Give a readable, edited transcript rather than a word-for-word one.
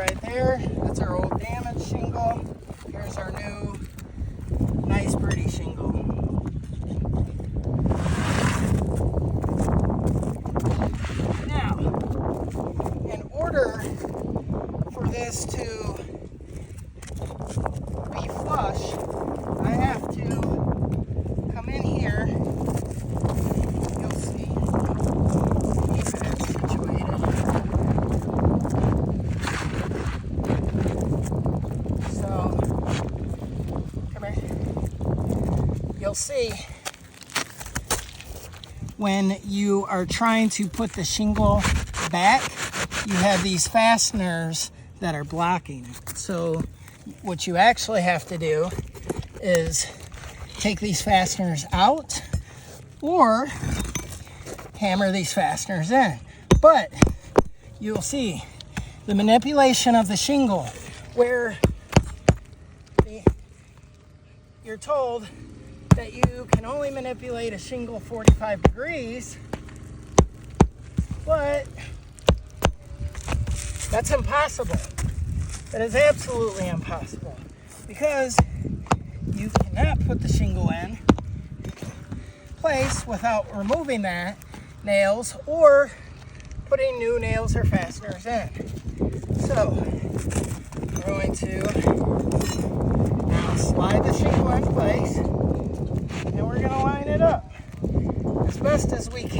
right there. That's our old damaged shingle. Here's our new, nice, pretty shingle. Now, in order for this to be flush, I have to come in here. You'll see. Keep it situated. So, come here. You'll see when you are trying to put the shingle back, you have these fasteners that are blocking it. So what you actually have to do is take these fasteners out or hammer these fasteners in. But you'll see the manipulation of the shingle where you're told that you can only manipulate a shingle 45 degrees, but that's impossible. That is absolutely impossible because you cannot put the shingle in place without removing that nails or putting new nails or fasteners in. So we're going to now slide the shingle in place and we're going to line it up as best as we can.